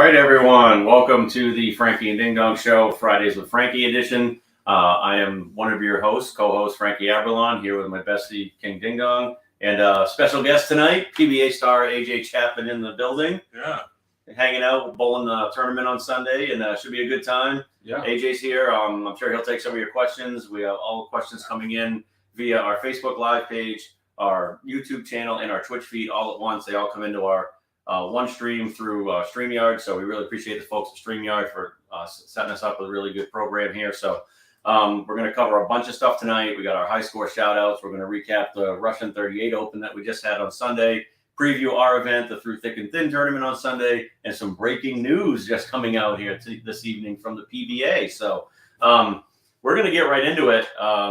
right, everyone. Welcome to the Frankie and Ding Dong Show, Fridays with Frankie edition. I am one of your hosts, co-host Frankie Aberlon, here with my bestie King Ding Dong, and special guest tonight, PBA star AJ Chapman in the building. Yeah, hanging out, bowling the tournament on Sunday, and should be a good time. Yeah, AJ's here. I'm sure he'll take some of your questions. We have all the questions coming in via our Facebook Live page, our YouTube channel, and our Twitch feed all at once. They all come into our one stream through StreamYard. So we really appreciate the folks at StreamYard for setting us up with a really good program here. So we're going to cover a bunch of stuff tonight. We got our high score shout outs. We're going to recap the Russian 38 Open that we just had on Sunday, preview our event, the Through Thick and Thin tournament on Sunday, and some breaking news just coming out here this evening from the PBA. So we're going to get right into it.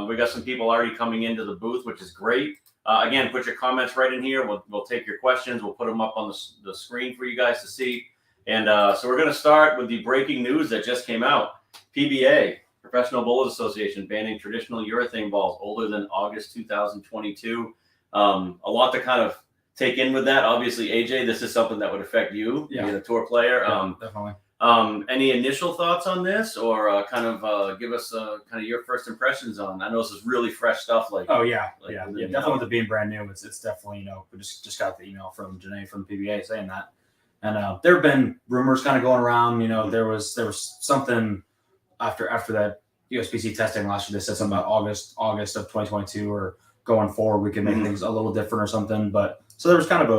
We got some people already coming into the booth, which is great. Again, put your comments right in here. We'll take your questions. We'll put them up on the screen for you guys to see. And so we're going to start with the breaking news that just came out. PBA, Professional Bowlers Association, banning traditional urethane balls older than August 2022. A lot to kind of take in with that. Obviously, AJ, this is something that would affect you, being a tour player. Yeah, definitely. Any initial thoughts on this, or give us kind of your first impressions on? I know this is really fresh stuff. Definitely with it being brand new, it's definitely we just got the email from Janae from PBA saying that, and there have been rumors kind of going around. There was something after that USPC testing last year. They said something about August of 2022 or going forward we can make things a little different or something. But so there was kind of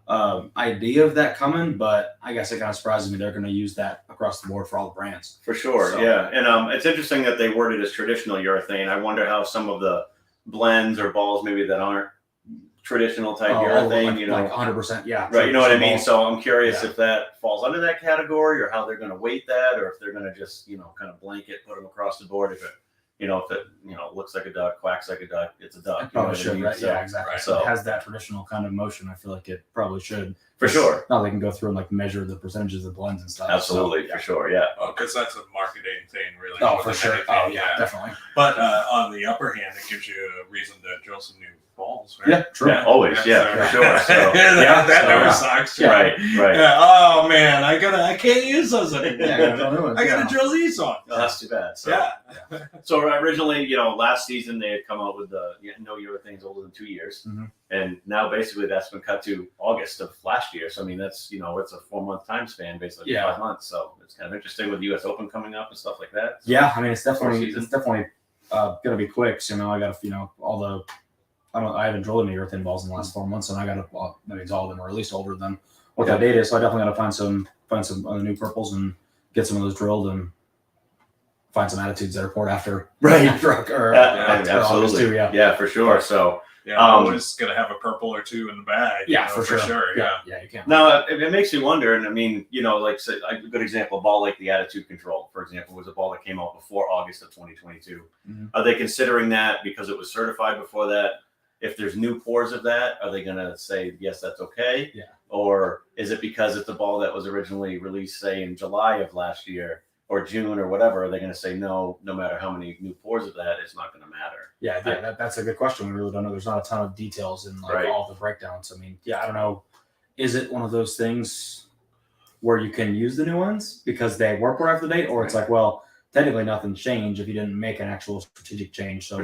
a idea of that coming, but I guess it kind of surprises me they're going to use that across the board for all the brands. For sure, so. Yeah. And it's interesting that they worded as traditional urethane. I wonder how some of the blends or balls maybe that aren't traditional type urethane, like 100%, yeah. Right, you know what I mean? Balls. So I'm curious if that falls under that category or how they're going to weight that, or if they're going to just, kind of blanket, put them across the board. If it looks like a duck, quacks like a duck, it's a duck. It probably should, right? So, yeah, exactly. Right. So it has that traditional kind of motion. I feel like it probably should. For sure. Now they can go through and measure the percentages of blends and stuff. Absolutely, for sure, yeah. Oh, because that's a marketing thing, really. Oh, for sure. Oh, yeah, definitely. But on the upper hand, it gives you a reason to drill some new balls, right? Yeah, true. Yeah, always, for sure. So, that never sucks. Yeah. Right. Yeah. Oh man, I can't use those anymore. I gotta drill these on. Oh, that's too bad. So, yeah. So originally, last season they had come out with the no urethanes older than 2 years, and now basically that's been cut to August of last year. So I mean that's it's a 4-month time span, basically 5 months. So it's kind of interesting with the U.S. Open coming up and stuff like that. So, yeah, I mean it's definitely gonna be quick. So I got all the. I haven't drilled any urethane balls in the last 4 months, and I got that means all of them are at least older than what that date is. So I definitely got to find some other new purples and get some of those drilled and find some attitudes that are poured after. Right. Absolutely. Too, yeah, for sure. So I'm always gonna have a purple or two in the bag. Yeah, for sure. Yeah, you can't. Now it makes you wonder, and I mean, like say, a good example, a ball like the Attitude Control, for example, was a ball that came out before August of 2022. Are they considering that because it was certified before that? If there's new pours of that, are they going to say, yes, that's okay? Yeah. Or is it because it's a ball that was originally released, say, in July of last year or June or whatever? Are they going to say, no matter how many new pours of that, it's not going to matter? Yeah, that's a good question. We really don't know. There's not a ton of details in all the breakdowns. I mean, I don't know. Is it one of those things where you can use the new ones because they work right after the date? Or it's like, well, technically nothing changed if you didn't make an actual strategic change. So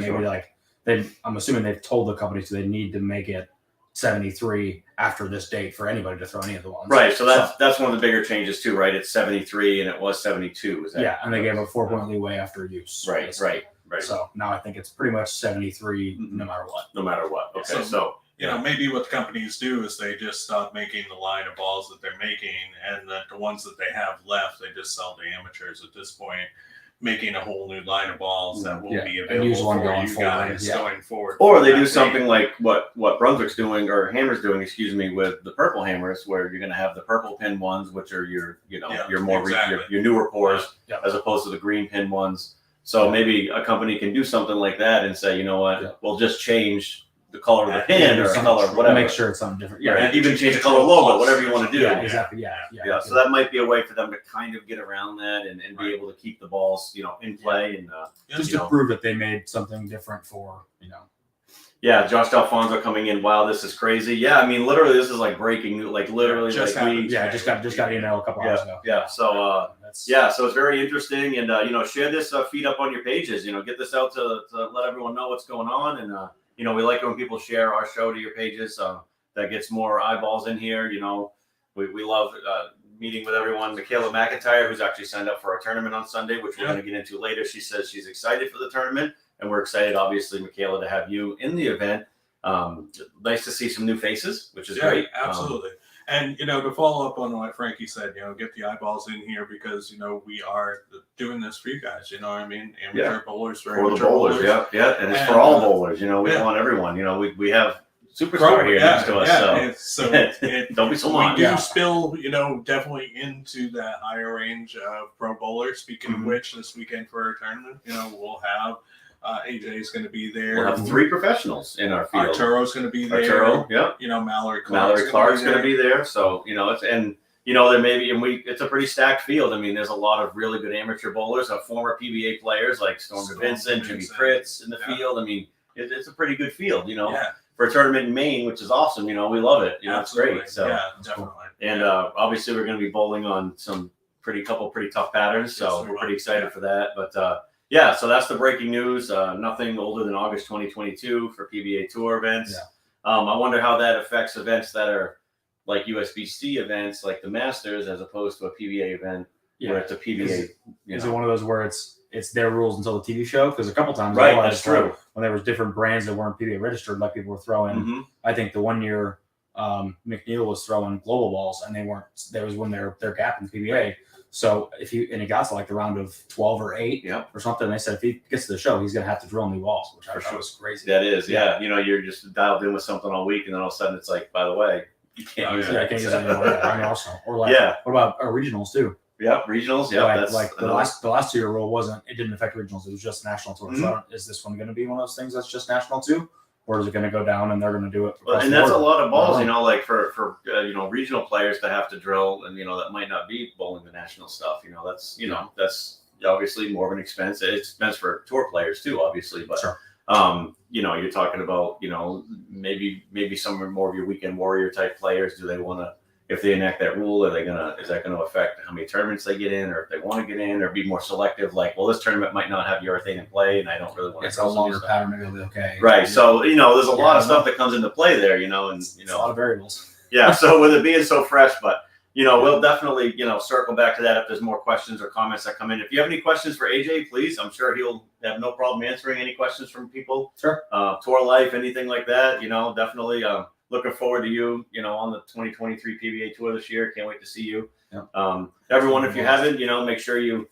I'm assuming they've told the company so they need to make it 73 after this date for anybody to throw any of the ones. Right. So that's one of the bigger changes too, right? It's 73 and it was 72. Is that? And they gave a 4-point leeway after use. Right. So now I think it's pretty much 73 no matter what. No matter what. Okay. So maybe what companies do is they just stop making the line of balls that they're making, and that the ones that they have left, they just sell to amateurs at this point, making a whole new line of balls that will be available for you guys going forward. Or they do something like what Brunswick's doing, or Hammer's doing, with the purple hammers, where you're going to have the purple pin ones, which are your newer pours, as opposed to the green pin ones. So maybe a company can do something like that and say, we'll just change the color of the pin or color, whatever. Make sure it's something different. Yeah, and even change the color logo, whatever you want to do. Yeah, exactly. Yeah. So that might be a way for them to kind of get around that and be able to keep the balls, in play and just to prove that they made something different for, Yeah, Josh Alfonso coming in. Wow, this is crazy. Yeah, I mean, literally, this is like breaking news. Like literally, Just like we. happened. just got an email a couple hours ago. Yeah. So so it's very interesting, and share this feed up on your pages. Get this out to let everyone know what's going on, and we like it when people share our show to your pages. That gets more eyeballs in here. We love meeting with everyone. Michaela McIntyre, who's actually signed up for our tournament on Sunday, which we're going to get into later. She says she's excited for the tournament. And we're excited, obviously, Michaela, to have you in the event. Nice to see some new faces, which is great. Absolutely. And, to follow up on what Frankie said, get the eyeballs in here because, we are doing this for you guys. You know what I mean? Amateur bowlers for the bowlers. Yeah. And it's for all bowlers. We want everyone. We have Superstar here next to us. So don't be so long. We do spill, definitely into that higher range of pro bowlers. Speaking of which, this weekend for our tournament, we'll have AJ is going to be there. We'll have 3 professionals in our field. Arturo's going to be there. Arturo, Mallory Clark's going to be there. So there may be, and it's a pretty stacked field. I mean, there's a lot of really good amateur bowlers, former PBA players like Storm Vincent, Jimmy Pritz in the field. I mean, it's a pretty good field. For a tournament in Maine, which is awesome. We love it. It's great. So definitely. And obviously, we're going to be bowling on some couple pretty tough patterns. So we're pretty excited for that. But so that's the breaking news. Nothing older than August 2022 for PBA Tour events. I wonder how that affects events that are like USBC events, like the Masters, as opposed to a PBA event where it's a PBA. Is it one of those where it's their rules until the TV show? Because a couple times, that's true. When there was different brands that weren't PBA registered, like people were throwing. I think the one year McNeil was throwing global balls, and they weren't. That was when their gap in PBA. So it got to like the round of 12 or 8 or something. And they said if he gets to the show, he's going to have to drill new balls, which I thought was crazy. That is, you're just dialed in with something all week, and then all of a sudden it's like, by the way, you can't use it. I can't use it anymore. I mean, also, or what about regionals too? Yeah, regionals. Yeah, that's like the last 2-year rule it didn't affect regionals. It was just national tour. So is this one going to be one of those things that's just national too? Or is it going to go down and they're going to do it? And that's a lot of balls, like for regional players to have to drill, and that might not be bowling the national stuff. That's obviously more of an expense. It's expense for tour players too, obviously. But you're talking about maybe some more of your weekend warrior type players. Do they want to? If they enact that rule, is that going to affect how many tournaments they get in, or if they want to get in, or be more selective? Like, well, this tournament might not have urethane in play, and I don't really want to. It's a longer pattern, maybe it'll be okay. Right. So there's a lot of stuff that comes into play there, and a lot of variables. Yeah. So with it being so fresh, but we'll definitely circle back to that if there's more questions or comments that come in. If you have any questions for AJ, please, I'm sure he'll have no problem answering any questions from people. Sure. Tour life, anything like that. Definitely. Looking forward to you, on the 2023 PBA Tour this year. Can't wait to see you. Yeah. Everyone, if you haven't, make sure you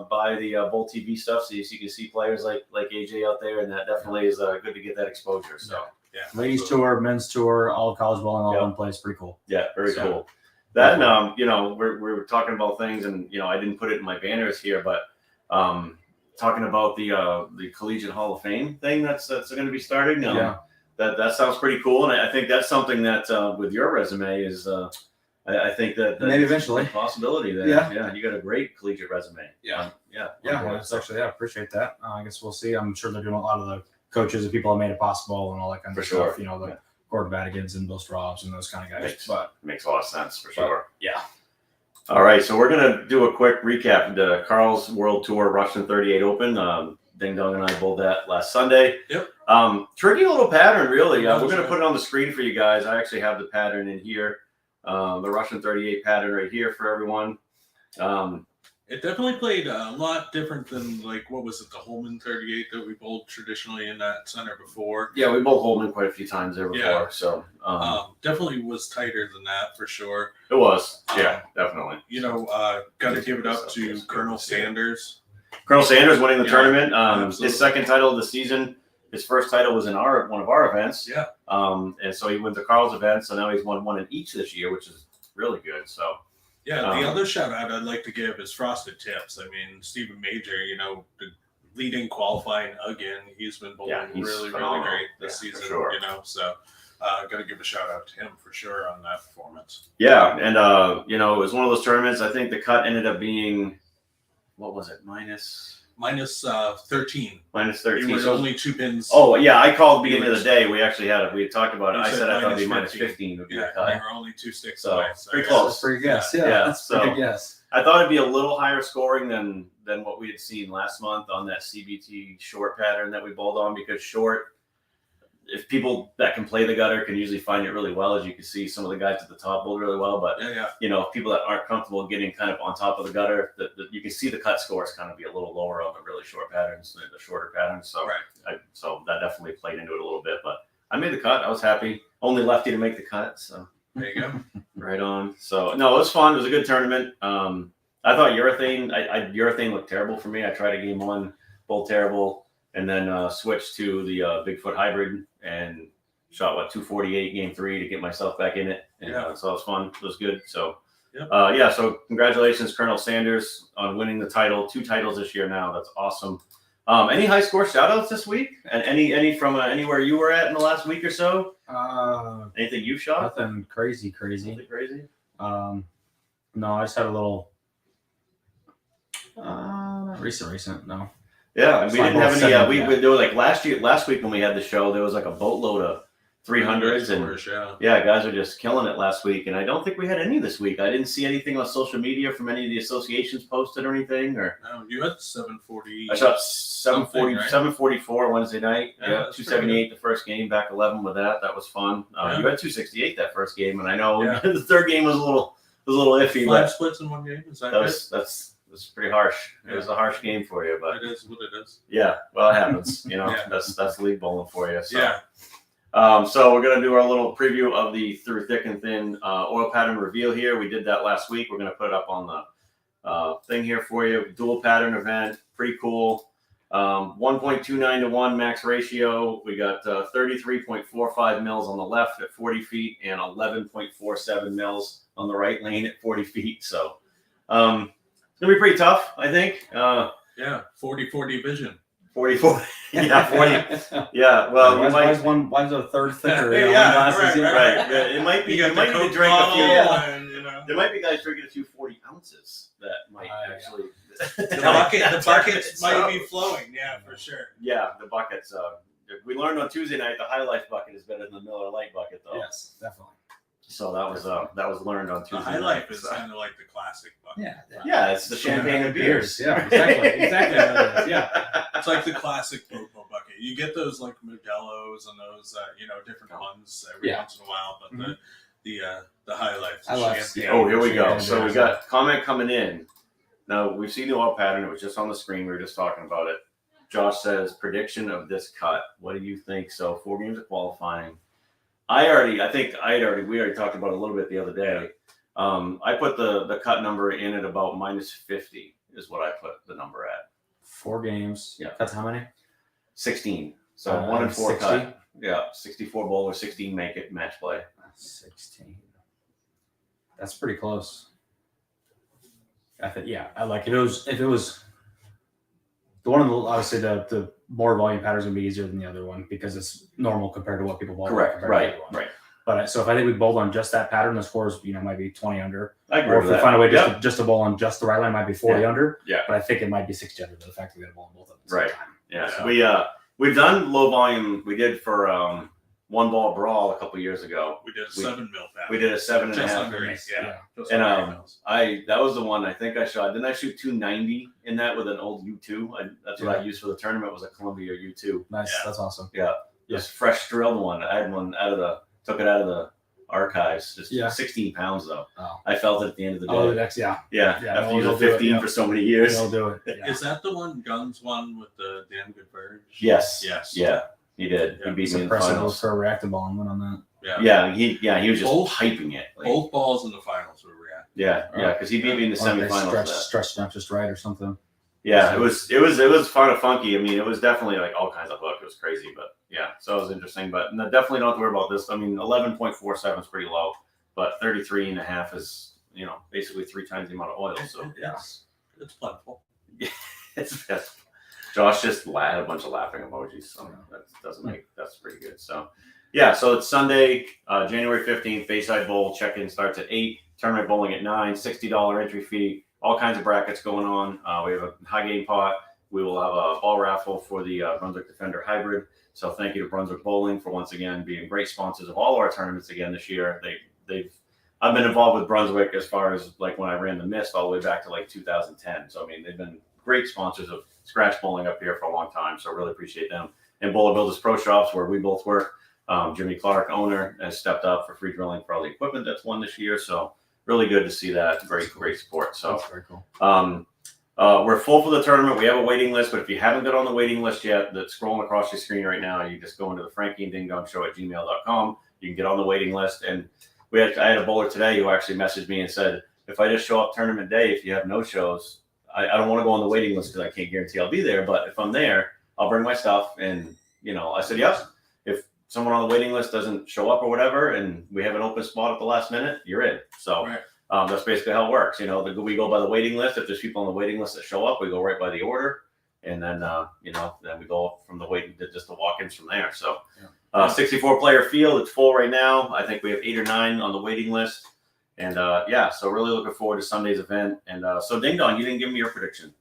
buy the Bowl TV stuff so you can see players like AJ out there, and that definitely is good to get that exposure. So ladies tour, men's tour, all of college bowling, all in one place. Pretty cool. Yeah, very cool. That and we were talking about things, and I didn't put it in my banners here, but talking about the Collegiate Hall of Fame thing that's going to be starting. That sounds pretty cool, and I think that's something that with your resume is I think that maybe eventually a possibility there. Yeah, you got a great collegiate resume. It's actually I appreciate that. I guess we'll see. I'm sure they're doing a lot of the coaches and people that made it possible and all that kind of stuff. The Gordon Vatigans and Bill Straubs and those kind of guys. Makes a lot of sense for sure. Yeah. All right, so we're gonna do a quick recap of the Carl's World Tour Russian 38 Open. Ding Dong and I bowled that last Sunday. Yep. Tricky little pattern, really. We're going to put it on the screen for you guys. I actually have the pattern in here. The Russian 38 pattern right here for everyone. It definitely played a lot different than, what was it, the Holman 38 that we bowled traditionally in that center before. Yeah, we bowled Holman quite a few times there before. Yeah. So definitely was tighter than that for sure. It was. Yeah, definitely. Got to give it up to Colonel Sanders. Colonel Sanders winning the tournament. His second title of the season. His first title was in one of our events. Yeah. And so he went to Carl's event. So now he's won one in each this year, which is really good. So. Yeah, the other shout out I'd like to give is Frosted Tips. I mean, Stephen Major, the leading qualifying again. He's been bowling really, really great this season. Sure. So got to give a shout out to him for sure on that performance. Yeah, and it was one of those tournaments. I think the cut ended up being, what was it, minus Minus 13. Minus 13. You were So only 2 pins. oh yeah, I called beginning of the day. We actually had we had talked about it. You I said I thought it'd be minus 15. 15 would be Yeah, the cut. you were only 2 sticks So, away. pretty yeah. close. That's pretty guess. Yeah, Yeah, that's so- pretty guess. I thought it'd be a little higher scoring than what we had seen last month on that CBT short pattern that we bowled on, because short, if people that can play the gutter can usually find it really well. As you can see, some of the guys at the top bowled really well, but Yeah. people that aren't comfortable getting kind of on top of the gutter, you can see the cut scores kind of be a little lower on the really short patterns, the shorter patterns. So Right. so that definitely played into it a little bit, but I made the cut. I was happy. Only lefty to make the cut, so There you go. right on. So no, it was fun. It was a good tournament. I thought urethane. Urethane looked terrible for me. I tried a game one, bowled terrible, and then switched to the Bigfoot hybrid and shot 248 game 3 to get myself back in it. And so it was fun. It was good. So so congratulations, Colonel Sanders, on winning the title. 2 titles this year now. That's awesome. Any high score shout outs this week? And any from anywhere you were at in the last week or so? Anything you shot? Nothing crazy. Nothing crazy? No, I just had a little not recent, no. Yeah, and we didn't have any. There was like last week when we had the show, there was like a boatload of 300s, and guys are just killing it last week. And I don't think we had any this week. I didn't see anything on social media from any of the associations posted or anything. Or no, you had 740. I shot 740, right? 744 Wednesday night. Yeah, Yeah, that's 278 the first game, back 11 with that. That was fun. Yeah. You had 268 that first game, and I know Yeah. the third game was a little iffy, 5 but splits in one game. Is that that's pretty harsh. It Yeah. was a harsh game for you, but It is what it is. yeah, well, it happens. Yeah. That's league bowling for you. So. Yeah. So we're gonna do our little preview of the Through Thick and Thin oil pattern reveal here. We did that last week. We're gonna put it up on the thing here for you. Dual pattern event, pretty cool. 1.29 to 1 max ratio. We got 33.45 mils on the left at 40 feet and 11.47 mils on the right lane at 40 feet. So it's gonna be pretty tough, I think. 40-40 vision. 44. Yeah, 40. Yeah, well, why is a third thicker? Right. Yeah, it might be. You might need to drink a few. And, There might be guys drinking a few 40 ounces that might actually. The buckets might be flowing. Yeah, for sure. Yeah, the buckets. We learned on Tuesday night the High Life bucket is better than the Miller Lite bucket, though. Yes, definitely. So that was learned on Tuesday. The High night, Life is kind of like the classic bucket. Yeah, it's the champagne and beers. Yeah, exactly. Yeah. It's like the classic Popo bucket. You get those like Modelo's and those different ones every once in a while, but the High Life. Oh, here we go. So we got comment coming in. Now we've seen the oil pattern. It was just on the screen. We were just talking about it. Josh says prediction of this cut. What do you think? So 4 games of qualifying. We already talked about it a little bit the other day. I put the cut number in at about minus 50 is what I put the number at. 4 games. Yeah. That's how many? 16. So 1 and 4 60? cut. Yeah, 64 bowler, 16 make it match play. 16. That's pretty close. I think I like it. If it was the one obviously the more volume pattern is gonna be easier than the other one because it's normal compared to what people bowl. Correct. Right. But so if I think we bowled on just that pattern, the scores might be 20 under. I agree or with if we that. find a way just to bowl on just the right line, it might be 40 under. Yeah. But I think it might be 60 under. The fact that we got to bowl on both of them at the Right. same time. Yeah. So we've done low volume. We did for one ball brawl a couple years ago. We did a 7 mil pattern. We did a 7.5. Just under 8. And that was the one I think I shot. Didn't I shoot 290 in that with an old U2? That's what I used for the tournament. Was a Columbia U2. Nice. That's awesome. Yeah. Just fresh drilled one. I had one took it out of the archives. Just 16 pounds though. Oh. I felt it at the end of the day. Oh, that's Yeah. After we'll using do it, 15 for so many years. They'll do it. Yeah. Is that the one Guns won with the damn good verge? Yes. Yes. Yeah. He did. Yeah. He beat me in the Impressive finals. for a reactive ball and went on that. Yeah. He was just hyping it. Both balls in the finals were reactive. Yeah, because he beat me in the semifinals. Stretched not just right or something. Yeah, it was kind of funky. I mean, it was definitely like all kinds of hook. It was crazy, but yeah, so it was interesting. But no, definitely don't have to worry about this. I mean, 11.47 is pretty low, but 33.5 is basically 3 times the amount of oil. So it's plentiful. it's Josh just had a bunch of laughing emojis, so that's pretty good. So yeah, so it's Sunday, January 15th, Bayside Bowl. Check-in starts at 8. Tournament bowling at 9. $60 entry fee. All kinds of brackets going on. We have a high game pot, we will have a ball raffle for the Brunswick Defender Hybrid. So thank you to Brunswick Bowling for once again being great sponsors of all of our tournaments again this year. I've been involved with Brunswick as far as like when I ran the Mist all the way back to like 2010. So I mean, they've been great sponsors of scratch bowling up here for a long time. So I really appreciate them. And Bowler Builders Pro Shops, where we both work, Jimmy Clark, owner, has stepped up for free drilling for all the equipment that's won this year. So really good to see that. Great support. So That's very cool. we're full for the tournament. We have a waiting list, but if you haven't got on the waiting list yet, that's scrolling across your screen right now, you just go into the Frankie and Ding Dong Show at gmail.com. You can get on the waiting list. And I had a bowler today who actually messaged me and said, if I just show up tournament day, if you have no shows, I don't want to go on the waiting list because I can't guarantee I'll be there. But if I'm there, I'll bring my stuff. And, I said, yes, if someone on the waiting list doesn't show up or whatever, and we have an open spot at the last minute, you're in. So Right. That's basically how it works. We go by the waiting list. If there's people on the waiting list that show up, we go right by the order. And then, then we go from the waiting to just the walk-ins from there. So 64 player field, it's full right now. I think we have 8 or 9 on the waiting list. And so really looking forward to Sunday's event. And so Ding Dong, you didn't give me your prediction.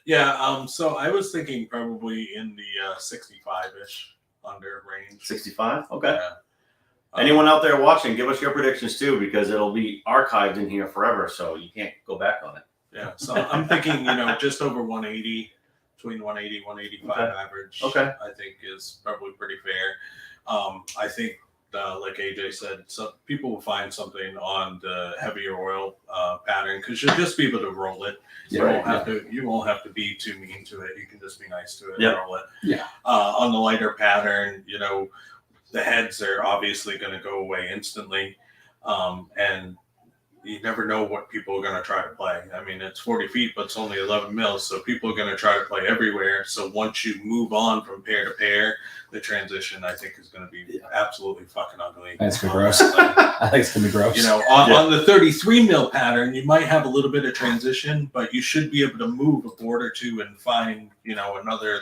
Yeah, so I was thinking probably in the 65-ish under range. 65? Okay. Yeah. Anyone out there watching, give us your predictions too, because it'll be archived in here forever, so you can't go back on it. Yeah, so I'm thinking, just over 180, between 180, 185 Okay. average. Okay. I think is probably pretty fair. I think, like AJ said, some people will find something on the heavier oil pattern because you'll just be able to roll it. You won't have to be too mean to it. You can just be nice to it and roll it. Yeah. On the lighter pattern, the heads are obviously going to go away instantly, and you never know what people are going to try to play. I mean, it's 40 feet, but it's only 11 mils, so people are going to try to play everywhere. So once you move on from pair to pair, the transition, I think, is going to be absolutely fucking ugly. That's gonna be gross. I think it's gonna be gross. On the 33 mil pattern, you might have a little bit of transition, but you should be able to move a board or two and find, another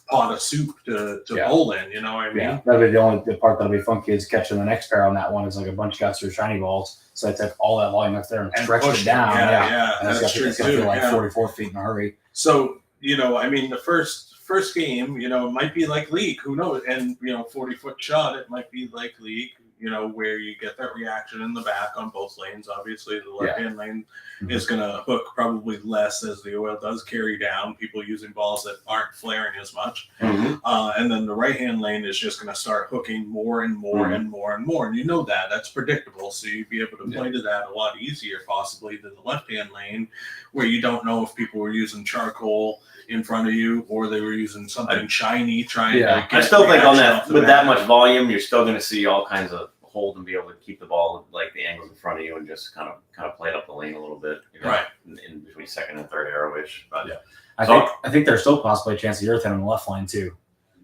pot of soup to bowl in. You know what I mean? Yeah, that'll be the part that'll be funky is catching the next pair on that one. Is like a bunch of guys through shiny balls, so I took all that volume up there and stretched it down. Yeah, and that's true it's gonna too. feel like 44 feet in a hurry. So the first game, it might be like league. Who knows? And 40-foot shot, it might be like league. Where you get that reaction in the back on both lanes. Obviously, the left-hand lane is going to hook probably less as the oil does carry down. People using balls that aren't flaring as much. Mm-hmm. And then the right-hand lane is just going to start hooking more and more and more and more. And that's predictable. So you'd be able to play to that a lot easier possibly than the left-hand lane where you don't know if people were using charcoal in front of you or they were using something shiny trying to get I still think on that, with that back. much volume, you're still going to see all kinds of hold and be able to keep the ball like the angles in front of you and just kind of play it up the lane a little bit, right in between second and third arrow-ish. But I think there's still possibly a chance of urethane on the left line too.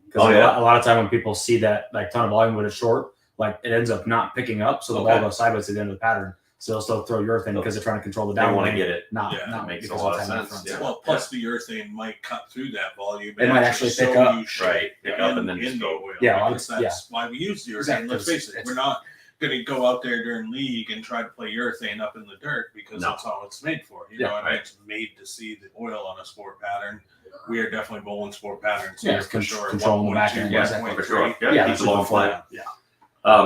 Because a lot of time when people see that like ton of volume but it's short, like it ends up not picking up, so the ball goes sideways to the end of the pattern. So they'll still throw urethane because they're trying to control the down. They want to get it. Not makes a because lot it's of having sense. front. Yeah. Well, plus the urethane might cut through that volume. It might actually pick up. Pick up and then just go. Oil. Yeah, That's why we use the urethane. Exactly. Let's face it, we're not going to go out there during league and try to play urethane up in the dirt because that's all it's made for. It's made to see the oil on a sport pattern. We are definitely bowling sport patterns here for sure. Controlling the back end. For sure. Yeah, keep the ball flat. Yeah.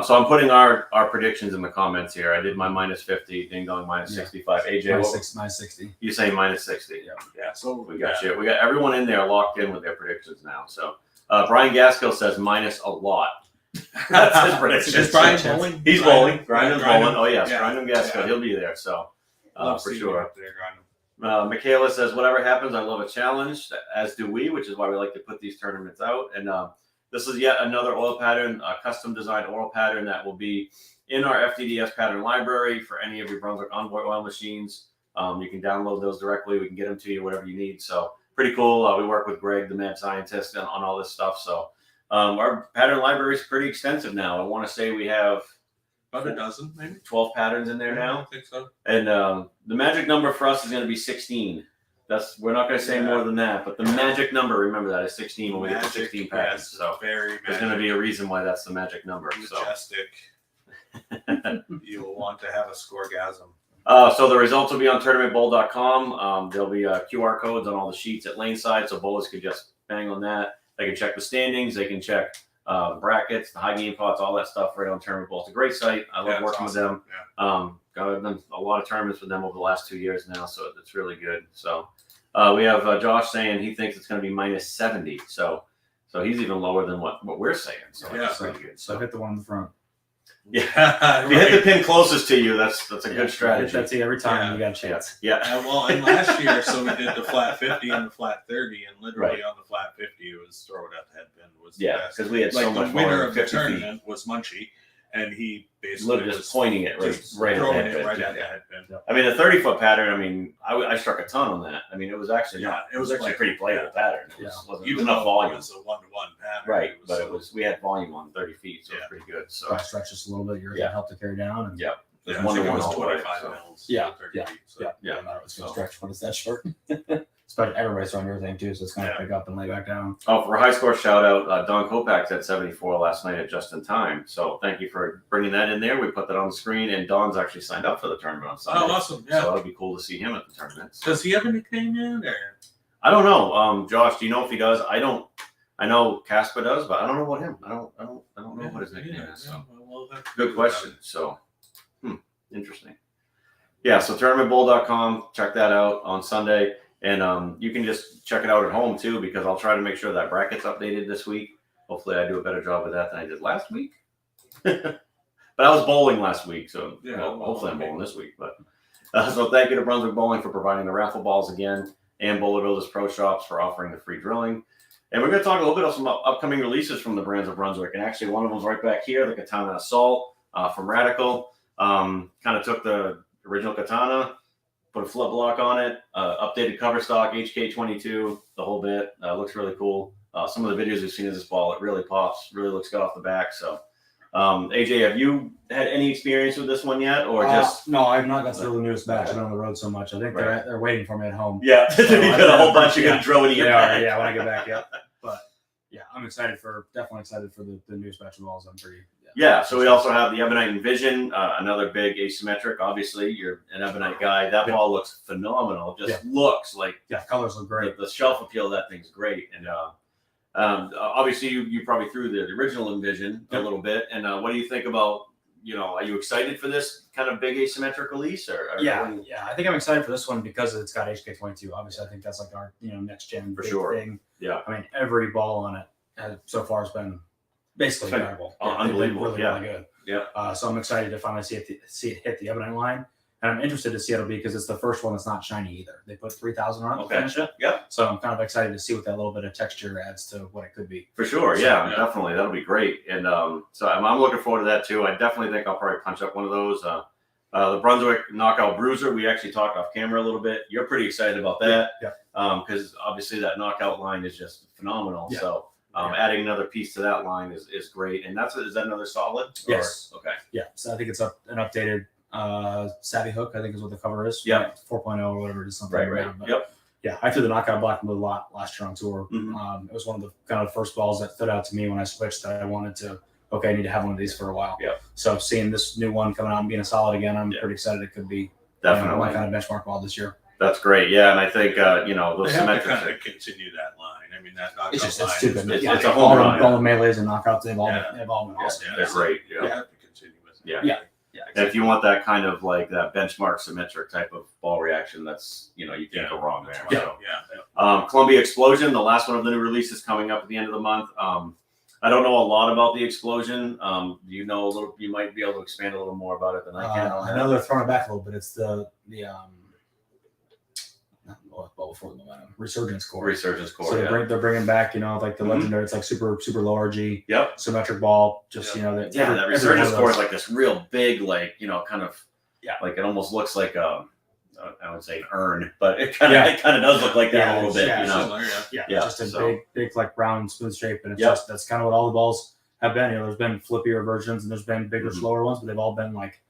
So I'm putting our predictions in the comments here. I did my -50, Ding Dong -65. AJ, minus 60. You say -60? Yeah. So we got you. We got everyone in there locked in with their predictions now. So Brian Gaskill says minus a lot. That's his prediction. Is Brian bowling? He's bowling. Grindham's bowling. Oh yes, Yeah. Grindham Gaskill. He'll be there. So for sure. There, Michaela says, whatever happens, I love a challenge, as do we, which is why we like to put these tournaments out. And this is yet another oil pattern, a custom designed oil pattern that will be in our FDDS pattern library for any of your Brunswick Envoy oil machines. You can download those directly. We can get them to you, whatever you need. So pretty cool. We work with Greg, the mad scientist, on all this stuff. So our pattern library is pretty extensive now. I want to say we have about a dozen, maybe 12 patterns in there now. I think so. And the magic number for us is going to be 16. We're not going to say more than that, but the magic number, remember that, is 16 when we get to 16 patterns. Yes, so there's going to be a reason why that's the magic number. Majestic. You'll want to have a scoregasm. So the results will be on tournamentbowl.com. There'll be QR codes on all the sheets at Laneside, so bowlers could just bang on that. They can check the standings. They can check the brackets, the high game pots, all that stuff right on Tournament Bowl. It's a great site. I love working with them. Yeah. I've done a lot of tournaments with them over the last 2 years now, so it's really good. So we have Josh saying he thinks it's going to be minus 70. So he's even lower than what we're saying. So that's pretty good. So hit the one in the front. Yeah, if you hit the pin closest to you, that's a good strategy. That's every time you got a chance. Yeah. Well, and last year, so we did the flat 50 and the flat 30, and literally on the flat 50, it was throw it at the headpin was the best. Because we had like so much the winner more of the 50 feet. tournament was Munchie, and he basically Literally just pointing it right throwing at the it headpin. right at the headpin. I mean, the 30-foot pattern. I mean, I struck a ton on that. I mean, it was actually it was actually like, a pretty playable pattern. It wasn't even enough though volume. it was a 1-to-1 pattern, Right, but so, we had volume on 30 feet, so it was pretty good. So Try to stretch just a little bit. Yours help to carry down. And it was I one think to it one was all the way. 25 So. mils. Yeah, 30 feet, so. Yeah. No matter what's going to stretch when it's that short. Especially everybody's throwing your thing too, so it's going to pick up and lay back down. Oh, for a high score shout out, Don Kopac's at 74 last night at Just in Time. So thank you for bringing that in there. We put that on the screen, and Don's actually signed up for the tournament on Sunday. Oh, awesome! Yeah. So it'll be cool to see him at the tournament. So. Does he have a nickname yet? Or? I don't know. Josh, do you know if he does? I don't. I know Casper does, but I don't know about him. I don't know what his nickname is. So. Well, Good question. So, interesting. Yeah, so tournamentbowl.com, check that out on Sunday. And you can just check it out at home too, because I'll try to make sure that bracket's updated this week. Hopefully I do a better job of that than I did last week. But I was bowling last week, so hopefully I'm bowling this week. But so thank you to Brunswick Bowling for providing the raffle balls again, and Bowler Builders Pro Shops for offering the free drilling. And we're going to talk a little bit of some upcoming releases from the brands of Brunswick. And actually one of them's right back here, the Katana Assault from Radical. Kind of took the original Katana, put a flip block on it, updated cover stock, HK22, the whole bit. Looks really cool. Some of the videos we've seen of this ball, it really pops, really looks good off the back. So, AJ, have you had any experience with this one yet, or just? No, I've not got through the newest batch. I've been on the road so much. I think they're waiting for me at home. Yeah, So you got a whole bunch you're going to throw into your bag. Yeah, when I get back, But yeah, I'm definitely excited for the newest batch of balls. I'm pretty. Yeah, so we also have the Ebonite Envision, another big asymmetric. Obviously, you're an Ebonite guy. That ball looks phenomenal. Just looks like colors look great. The shelf appeal of that thing's great. And obviously, you probably threw the original Envision a little bit. And what do you think about? Are you excited for this kind of big asymmetric release? Or yeah, I think I'm excited for this one because it's got HK22. Obviously, I think that's like our next gen for sure thing. Yeah, I mean every ball on it so far has been basically incredible. Unbelievable. Really good. Yeah. So I'm excited to finally see it hit the Ebonite line. And I'm interested to see it'll be because it's the first one that's not shiny either. They put 3,000 on it to finish it. Yeah. So I'm kind of excited to see what that little bit of texture adds to what it could be. For sure. Yeah, definitely. That'll be great. And so I'm looking forward to that too. I definitely think I'll probably punch up one of those. The Brunswick Knockout Bruiser, we actually talked off camera a little bit. You're pretty excited about that. Yeah. Because obviously that knockout line is just phenomenal. Yeah. So adding another piece to that line is great. And is that another solid? Yes. Okay. Yeah. So I think it's an updated Savvy Hook, I think is what the cover is. Yeah. 4.0 or whatever it is. Something Right. But Yep. Yeah, I threw the knockout black and blue a lot last year on tour. Mm-hmm. It was one of the kind of first balls that stood out to me when I switched that I wanted to, I need to have one of these for a while. Yeah. So seeing this new one coming out and being a solid again, I'm pretty excited. It could be definitely my kind of benchmark ball this year. That's great. Yeah. And I think, those they have to symmetrics. kind of continue that line. I mean, that knockout It's line. stupid. It's Yeah, a home run. all the melees and knockouts, they've all been awesome. They're great. They have to continue with it. Yeah. Yeah, And if you want that kind of like that benchmark symmetric type of ball reaction, that's, you can't go wrong there. Yeah. So, Columbia Explosion, the last one of the new releases coming up at the end of the month. I don't know a lot about the Explosion. You know a little, you might be able to expand a little more about it than I can. I know they're throwing it back a little bit. It's the before the momentum Resurgence core. So they're bringing back, like the legendary. It's like super largy. Yep. Symmetric ball. Just that Resurgence core is like this real big, like kind of like it almost looks like I would say an urn, but it kind of does look like that a little bit. Just a big like round smooth shape, and it's that's kind of what all the balls have been. There's been flippier versions and there's been bigger, slower ones, but they've all been like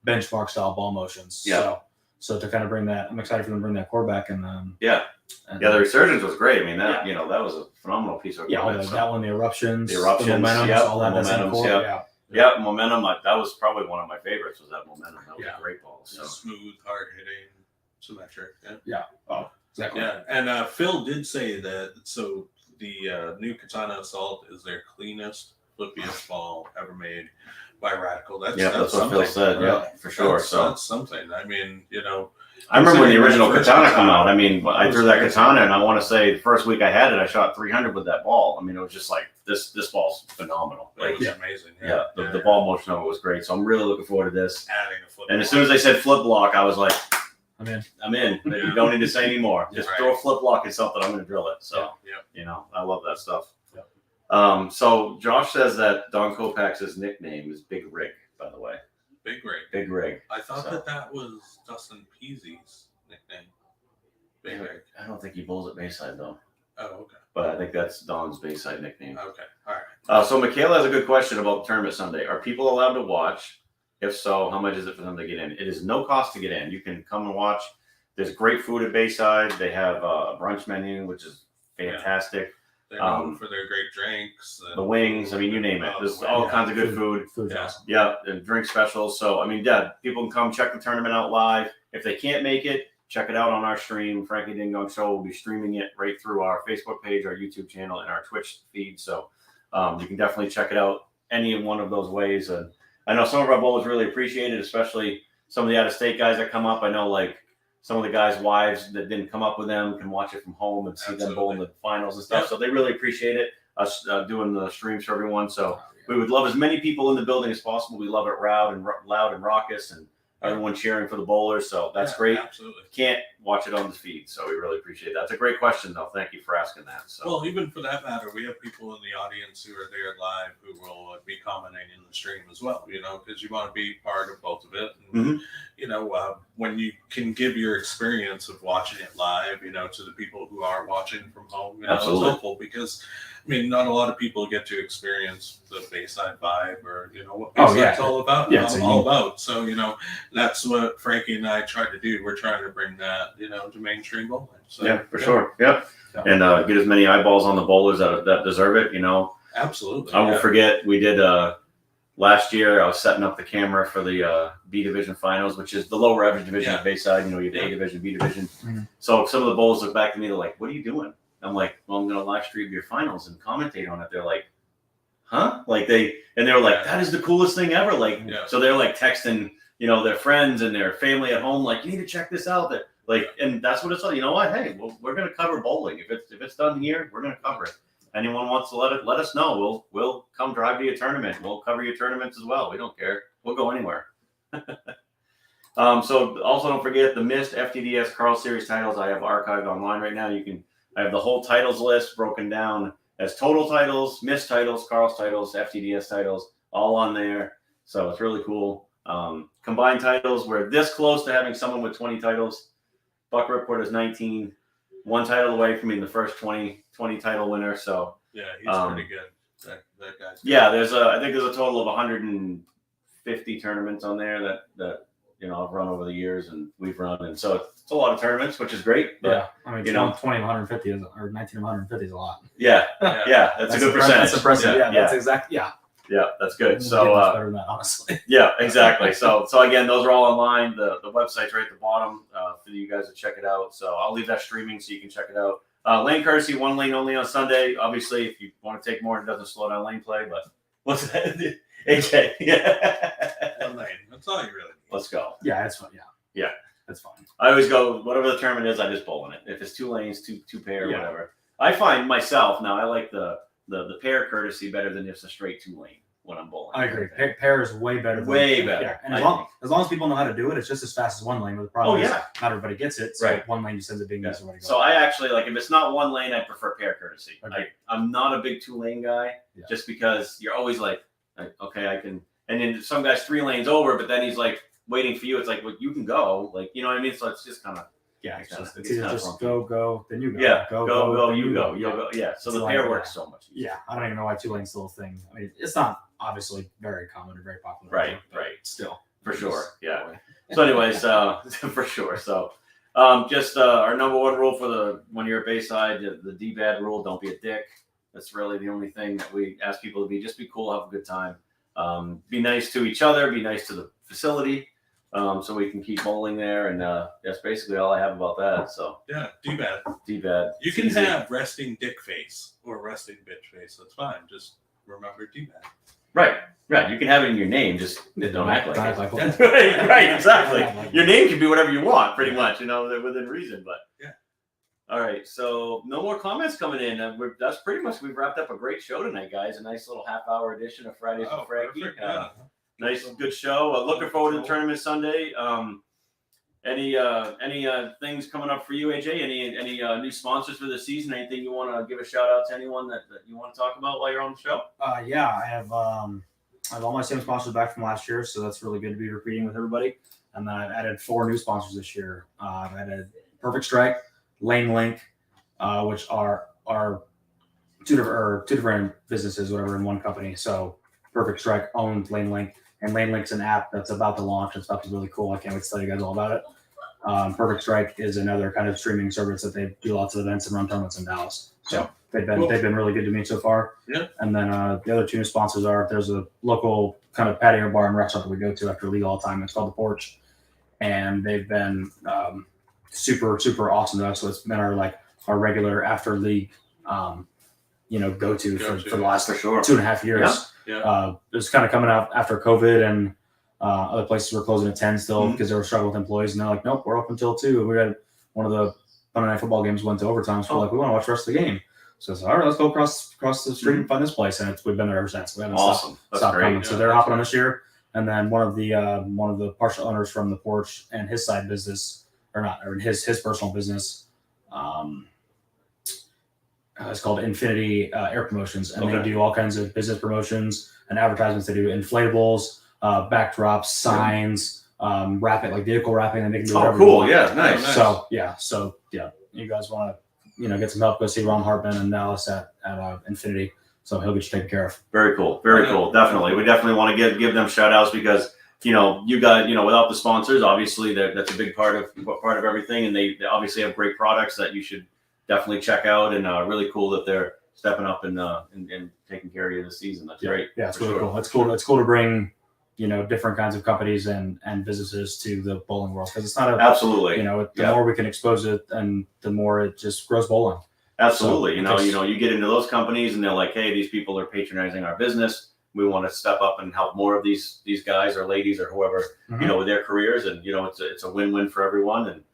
benchmark style ball motions. Yeah. So to kind of bring that, I'm excited for them to bring that core back. And the Resurgence was great. I mean, that that was a phenomenal piece of equipment. That one, the eruptions, the momentum, all that. momentums, core. Yeah, Momentum. That was probably one of my favorites. Was that Momentum? That was a great ball. So smooth, hard hitting, symmetric. Yeah. Oh, exactly. Yeah, and Phil did say that. So the new Katana Assault is their cleanest, flippiest ball ever made by Radical. That's what something. Phil said. Yeah, for sure. That's something. I mean, I remember when the original Katana Katana came out. I mean, I threw that Katana, and I want to say the first week I had it, I shot 300 with that ball. I mean, it was just like this ball's phenomenal. It was amazing. The ball motion of it was great. So I'm really looking forward to this. Adding a flip. And as soon as they said flip block, I was like, I'm in. You don't need to say anymore. Just throw a flip block at something. I'm going to drill it. So, I love that stuff. Yeah. So Josh says that Don Kopach's nickname is Big Rig, by the way. Big Rig. Big Rig. I thought that was Dustin Peasy's nickname. Big Rig. I don't think he bowls at Bayside, though. Oh, okay. But I think that's Don's Bayside nickname. Okay. All right. So Michaela has a good question about the tournament Sunday. Are people allowed to watch? If so, how much is it for them to get in? It is no cost to get in. You can come and watch. There's great food at Bayside. They have a brunch menu, which is fantastic. They're known for their great drinks. The wings. I mean, you name it. There's all kinds of good food. Food's awesome. Yeah, and drink specials. So, I mean, people can come check the tournament out live. If they can't make it, check it out on our stream. Frankie Ding Dong Show will be streaming it right through our Facebook page, our YouTube channel, and our Twitch feed. So you can definitely check it out any one of those ways. And I know some of our bowlers really appreciate it, especially some of the out-of-state guys that come up. I know, like, some of the guys' wives that didn't come up with them can watch it from home and see them bowl in the finals and stuff. So they really appreciate it, us doing the streams for everyone. So we would love as many people in the building as possible. We love it loud and raucous and everyone cheering for the bowlers. So that's great. Absolutely. Can't watch it on the feed. So we really appreciate that. It's a great question, though. Thank you for asking that. So. Well, even for that matter, we have people in the audience who are there live who will be commenting in the stream as well, because you want to be part of both of it. And, when you can give your experience of watching it live, to the people who are watching from home, it's helpful because, not a lot of people get to experience the Bayside vibe or, what Bayside's all about. Yeah, it's all about. So, that's what Frankie and I try to do. We're trying to bring that, to mainstream bowling. So, yeah, for sure. Yeah. And get as many eyeballs on the bowlers that deserve it, Absolutely. I won't forget, we did last year, I was setting up the camera for the B Division finals, which is the lower average division of Bayside. You have the A Division, B Division. Mm-hmm. So some of the bowlers look back at me, they're like, what are you doing? I'm like, well, I'm going to live stream your finals and commentate on it. They're like, huh? They were like, that is the coolest thing ever. So they're like texting, their friends and their family at home, like, you need to check this out. And that's what it's all. You know what? Hey, we're going to cover bowling. If it's done here, we're going to cover it. Anyone wants to let us know. We'll come drive to your tournament. We'll cover your tournaments as well. We don't care. We'll go anywhere. So also don't forget the missed FDDS Carl Series titles I have archived online right now. I have the whole titles list broken down as total titles, missed titles, Carl's titles, FDDS titles, all on there. So it's really cool. Combined titles, we're this close to having someone with 20 titles. Buck Ripcord is 19. One title away from being the first 20 title winner. So yeah, he's pretty good. That guy's good. Yeah, I think there's a total of 150 tournaments on there that I've run over the years and we've run, and so it's a lot of tournaments, which is great. But, 20 of 150 or 19 of 150 is a lot. Yeah, that's a good percentage. That's impressive. Yeah, that's exactly. Yeah, that's good. So better than that, honestly. Yeah, exactly. So again, those are all online. The website's right at the bottom for you guys to check it out. So I'll leave that streaming so you can check it out. Lane courtesy, 1 lane only on Sunday. Obviously, if you want to take more, it doesn't slow down lane play. But what's that? AJ. Yeah. 1 lane. That's all you really need. Let's go. Yeah, that's fine. Yeah. That's fine. I always go, whatever the tournament is, I just bowl in it. If it's 2 lanes, two pair, whatever. I find myself now, I like the pair courtesy better than just a straight 2 lane when I'm bowling. I agree. Pair is way better. Way better. Yeah. And as long as people know how to do it, it's just as fast as 1 lane. But the problem is not everybody gets it. So 1 lane just ends up being the easy way to go. So I actually if it's not 1 lane, I prefer pair courtesy. I'm not a big 2 lane guy just because you're always like, okay, I can. And then some guy's 3 lanes over, but then he's like waiting for you. It's like, well, you can go. You know what I mean? So it's just kind of. Yeah, it's either just go, then you go. Yeah, go, you go. You'll go. Yeah, so the pair works so much easier. Yeah, I don't even know why 2 lanes still a thing. I mean, it's not obviously very common or very popular. Right. Still. For sure, yeah. So anyways, for sure. So just our number 1 rule for when you're at Bayside, the D-bad rule, don't be a dick. That's really the only thing that we ask people to be. Just be cool, have a good time. be nice to each other, be nice to the facility, so we can keep bowling there. And that's basically all I have about that. So Yeah, D-bad. D-bad. You can have resting dick face or resting bitch face. That's fine. Just remember D-bad. Right. You can have it in your name, just don't act like it. it. Right, exactly. Your name can be whatever you want, pretty much, within reason. But yeah. All right, so no more comments coming in. That's pretty much, we've wrapped up a great show tonight, guys. A nice little half-hour edition of Fridays with Frankie. Nice, good show. Looking forward to the tournament Sunday. Any things coming up for you, AJ? Any new sponsors for the season? Anything you want to give a shout out to anyone that you want to talk about while you're on the show? Yeah, I have all my same sponsors back from last year, so that's really good to be repeating with everybody. And then I've added 4 new sponsors this year. I've added Perfect Strike, Lane Link, which are two different businesses, whatever, in one company. So Perfect Strike owned Lane Link, and Lane Link's an app that's about to launch. It's about to be really cool. I can't wait to tell you guys all about it. Perfect Strike is another kind of streaming service that they do lots of events and run tournaments in Dallas. So they've been really good to me so far. Yeah. And then the other 2 sponsors there's a local kind of patio bar and restaurant that we go to after league all the time. It's called The Porch, and they've been super, super awesome to us. So it's been our regular after league, go-to for the last 2.5 years. Yeah. It was kind of coming out after COVID, and other places were closing at 10 still because they were struggling with employees. And they're like, nope, we're open until 2. And we had one of the Monday Night Football games went to overtime. So we're like, we want to watch the rest of the game. So it's all right, let's go across the street and find this place. And we've been there ever since. We haven't stopped coming. So they're hopping on this year. And then one of the partial owners from The Porch and his side business, his personal business, it's called Infinity Air Promotions, and they do all kinds of business promotions and advertisements. They do inflatables, backdrops, signs, wrapping, like vehicle wrapping, and they can do whatever. Oh, cool! Yeah, nice. So you guys want to get some help? Go see Ron Hartman in Dallas at Infinity. So he'll get you taken care of. Very cool. Cool. Definitely. We definitely want to give them shout outs because, you guys, without the sponsors, obviously that's a big part of everything. And they obviously have great products that you should definitely check out. And really cool that they're stepping up and taking care of you this season. That's great. Yeah, it's really cool. It's cool to bring, different kinds of companies and businesses to the bowling world. Because it's not absolutely, the more we can expose it and the more it just grows bowling. Absolutely. So, you get into those companies and they're like, hey, these people are patronizing our business. We want to step up and help more of these guys or ladies or whoever, with their careers. And, it's a win-win for everyone. And,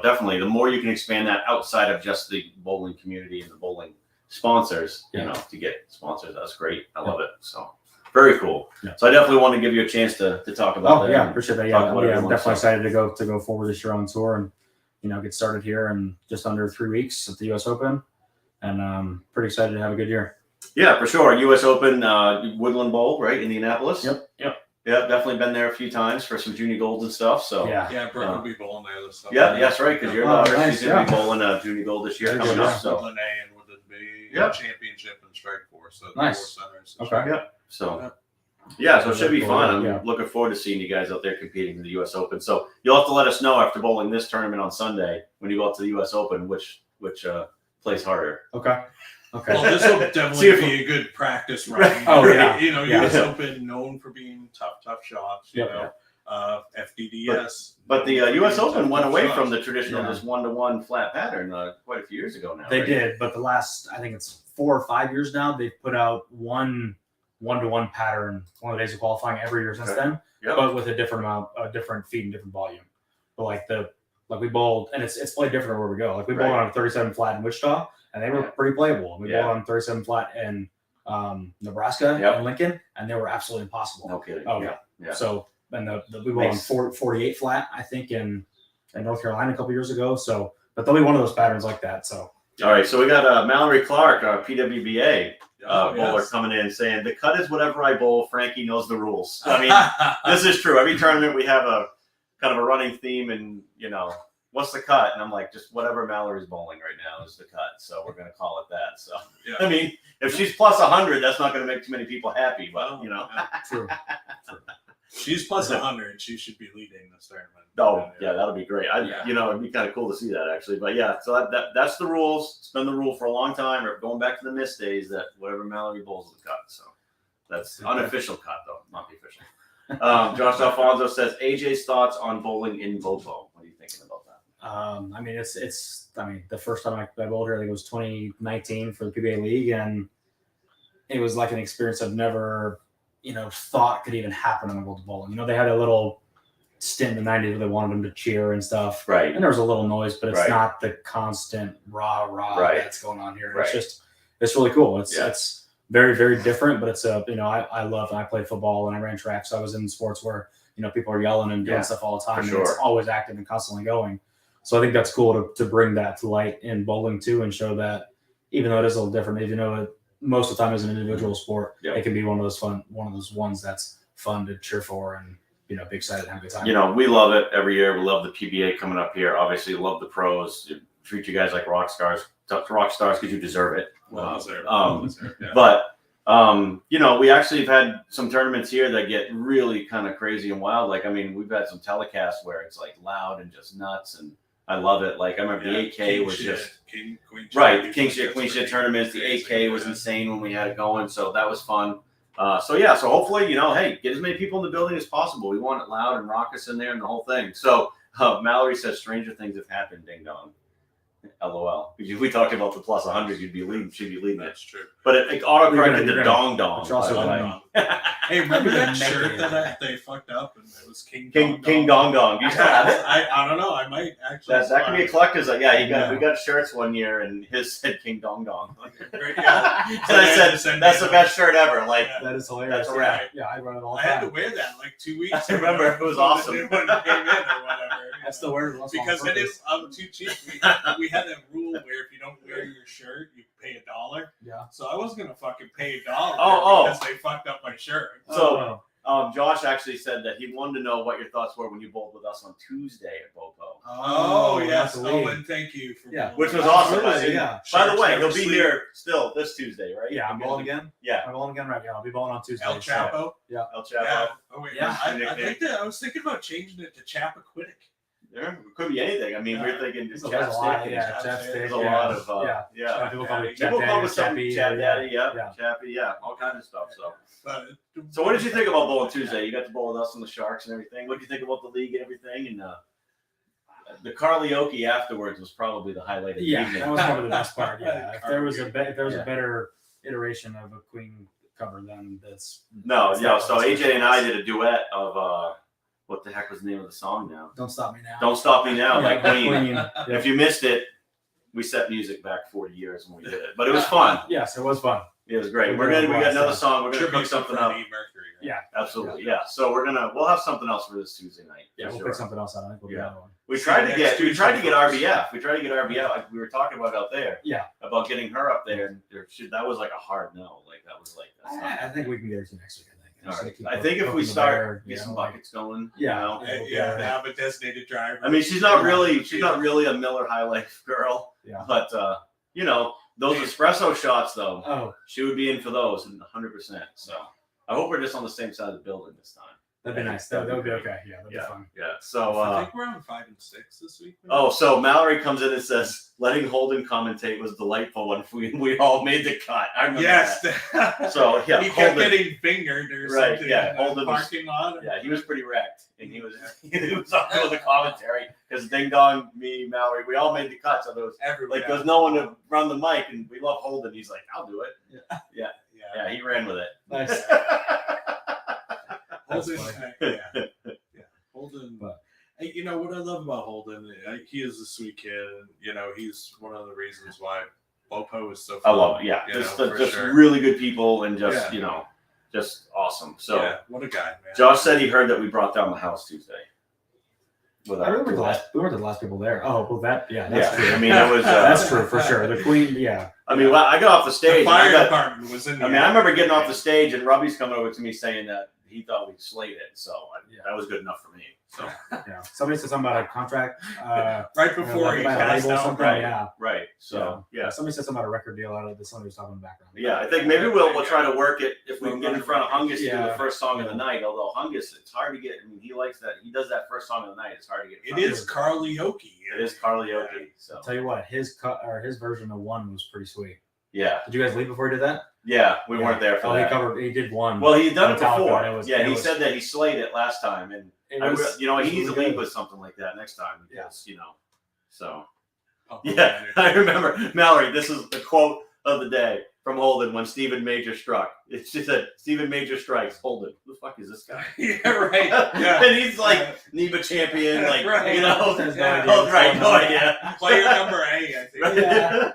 definitely the more you can expand that outside of just the bowling community and the bowling sponsors, to get sponsors, that's great. I love it. So very cool. Yeah. So I definitely want to give you a chance to talk about that. Yeah, appreciate that. Yeah, I'm definitely excited to go forward this year on tour and, get started here in just under 3 weeks at the U.S. Open. And pretty excited to have a good year. Yeah, for sure. U.S. Open, Woodland Bowl, right, Indianapolis. Yep. Yeah, definitely been there a few times for some junior golds and stuff. So yeah, Brooke will be bowling there this summer. Yeah, that's right, because your daughter, she's going to be bowling junior gold this year coming up. So Woodland A and Woodland B, championship and strike force. So nice. 4 centers. Okay. Yeah. So it should be fun. I'm looking forward to seeing you guys out there competing in the U.S. Open. So you'll have to let us know after bowling this tournament on Sunday when you go out to the U.S. Open which plays harder. Okay. Well, this will definitely be a good practice run. Oh, yeah. U.S. Open known for being tough shots. FDDS. But the U.S. Open went away from the traditional just 1-to-1 flat pattern quite a few years ago now. They did, but the last, I think it's 4 or 5 years now, they've put out 1-to-1 pattern one of the days of qualifying every year since then, but with a different amount, a different feed and different volume. But we bowled, and it's played different where we go. Like we bowled on a 37 flat in Wichita, and they were pretty playable. We bowled on 37 flat in Nebraska and Lincoln, and they were absolutely impossible. No kidding. Oh yeah. So and we bowled on 48 flat, I think, in North Carolina a couple years ago. So, but there'll be one of those patterns like that. So. All right, so we got Mallory Clark, our PWBA bowler, coming in saying, the cut is whatever I bowl. Frankie knows the rules. I mean, this is true. Every tournament we have a kind of a running theme and, what's the cut? And I'm like, just whatever Mallory's bowling right now is the cut. So we're going to call it that. So, I mean, if she's plus 100, that's not going to make too many people happy, but, True. She's plus 100. She should be leading this tournament. Oh, yeah, that'll be great. It'd be kind of cool to see that, actually. But, yeah, so that's the rules. It's been the rule for a long time, or going back to the mist days, that whatever Mallory bowls is the cut. So That's unofficial cut though, not the official. Josh Alfonso says AJ's thoughts on bowling in Bopo. What are you thinking about that? I mean, it's. I mean, the first time I bowled here, I think it was 2019 for the PBA League, and it was like an experience I've never, thought could even happen in the world of bowling. They had a little stint in the 90s where they wanted them to cheer and stuff, Right. And there was a little noise, but it's Right. not the constant rah Right. that's going on here. Right. It's really cool. It's Yeah. it's very, very different, but it's I love, and I played football and I ran track, so I was in sports where people are yelling and doing Yeah, stuff all the time, for and it's sure. always active and constantly going. So I think that's cool to bring that to light in bowling too, and show that even though it is a little different, even though it most of the time is an individual sport, Yeah. it can be one of those ones that's fun to cheer for and be excited and have a good time. We love it every year. We love the PBA coming up here. Obviously, love the pros. Treat you guys like rock stars because you deserve it. Well deserved. Yeah. But we actually have had some tournaments here that get really kind of crazy and wild. Like, I mean, we've had some telecasts where it's like loud and just nuts, and I love it. Like, I remember the 8K was just Queen right. The King Shit, Queen Shit tournaments. The 8K was insane when we had it going, so that was fun. So hopefully, hey, get as many people in the building as possible. We want it loud and raucous in there and the whole thing. So Mallory says stranger things have happened. Ding dong. LOL. If we talked about the plus 100, she'd be leading it. That's true. But it autocorrected You're the gonna- dong dong. But you're also by the way. gonna- Hey, remember You're that gonna shirt make it. that they fucked up and it was King Dong Dong. Do you still have it? I don't know. I might actually. That could be a collector's. We Yeah. got shirts one year, and his said King Dong Dong. Yeah. And I said, that's the best shirt ever. Like, Yeah. That is hilarious. That's a wrap. Yeah, I run it all the I had to time. wear that like 2 weeks. I remember, it was before the awesome. new one came in or whatever. I still wear it once in a while Because on it is purpose. too cheap. We had a rule where if you don't wear your shirt, you pay $1. Yeah. So I wasn't gonna fucking pay $1 Oh. because they fucked up my shirt. So, Josh actually said that he wanted to know what your thoughts were when you bowled with us on Tuesday at Bopo. Oh, yes. that's the lead. And thank you for Yeah. Which was bowling. awesome. Absolutely, yeah. By the Shirts way, never he'll be sleep. here still this Tuesday, right? Yeah, I'm bowling again. Yeah. I'm bowling again, right? Yeah, I'll be bowling on Tuesday. El so- Chapo. El Chapo. Yeah. Oh wait. Yeah. I was thinking about changing it to Chappaquiddick. There it could be anything. I mean, we're thinking There's just a lot, chapstick. yeah, chapstick. chapstick. There's a yeah. lot of Yeah, people call me Yeah. Chap People Daddy come or with some Chappy, Chap Daddy, yeah. Chappy, all kinds of stuff. But, So what did you think about bowling Tuesday? You got to bowl with us and the Sharks and everything. What did you think about the league and everything? And the karaoke afterwards was probably the highlight of the Yeah, evening. that was probably the best part. Yeah, if there was a Yeah. better iteration of a Queen cover, then that's No, That's yeah. not So what it's AJ and I for. did a duet of what the heck was the name of the song now? Don't Stop Me Now. Don't Stop Me Now by Yeah, Queen. Yeah. If you missed it, we set music back 40 years when we did it, but it was fun. Yes, it was fun. It was great. We We did a got lot another of song. We're gonna tribute cook to something up. Freddie Mercury. Right? Yeah, Absolutely, yeah. So we'll have something else for this Tuesday night. yeah. for We'll sure. pick something else out. I think we'll do Yeah. another one. We See tried you to next get Tuesday, folks. RBF. We tried to get RBF. Like we were talking about out there. Yeah. About getting her up there, and that was like a hard no. Like that was like that's not. I think we can get her to next week. All right. Keep I think if poking we the start bear, get some like- buckets going, Yeah. you know. Yeah, have a designated driver. I mean, she's not really a Miller High Life girl, Yeah. but those espresso shots though, Oh, she would be in for those 100%. So I hope we're just on the same side of the building this time. that'd be nice. That would be okay. Yeah, that'd be fun. Yeah. I So think we're on 5 and 6 this week. so Mallory comes in and says, letting Holden commentate was delightful when we all made the cut. I remember Yes. that. So yeah, he kept Holden, getting fingered or Right, something. yeah, in the Holden was- parking lot. yeah, he was pretty wrecked. And he was up there with the commentary because Ding Dong, me, Mallory, we all made the cut. So there was Everywhere. like there's no one to run the mic, and we love Holden. He's like, I'll do it. Yeah. Yeah, he ran with it. Nice. Holden, funny. yeah. Holden. But- You know what I love about Holden? He is a sweet kid. And, he's one of the reasons why Bopo is so I fun. love it. Yeah, you just know, for just sure. really good people and just Yeah. just awesome. So yeah, what a guy, man. Josh said he heard that we brought down the house Tuesday. With I our remember duet. we weren't the last people there. Oh, well, that's Yeah, true. I mean it was. That's true for sure. The Queen, yeah. I mean, I got off the The stage. and fire I got, department was in. I mean, I remember getting off the stage and Robbie's coming over to me saying that he thought we slayed it. So that was good enough for me. So Yeah. Somebody said something about a contract. right before he like a passed label or out. something. right. Yeah. right. So yeah. Somebody said something about a record deal out of the somebody was talking in the background. Yeah, I think maybe we'll try to work it if we can get in front of Hungus to do the Yeah. first song of the night. Although Hungus, it's hard to get. I mean, he likes that. He does that first song of the night. It's hard to get. in It front of is him. karaoke. It is karaoke. So I'll tell you what, his version of One was pretty sweet. Yeah. Did you guys leave before he did that? Yeah, we weren't there for that. He did one. Well, he had done it Metallica, before. He said that he slayed it last time, and he needs to lead with something like that next time because So, yeah, I remember Mallory. This is the quote of the day from Holden when Stephen Major struck. It's just said Stephen Major strikes Holden. Who the fuck is this guy? Yeah, right. Yeah. And he's like NEBA champion, like right. No idea. Player number A, I think. Right. Yeah.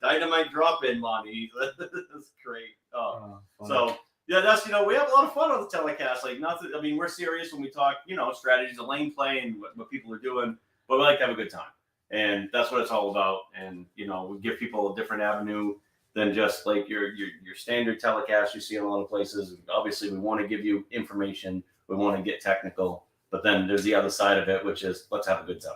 Dynamite drop in, Monty. That's great. So that's we have a lot of fun on the telecast. Like nothing. I mean, we're serious when we talk. Strategies of lane play and what people are doing, but we like to have a good time, and that's what it's all about. And we give people a different avenue than just like your standard telecast you see in a lot of places. Obviously, we want to give you information. We want to get technical, but then there's the other side of it, which is let's have a good time.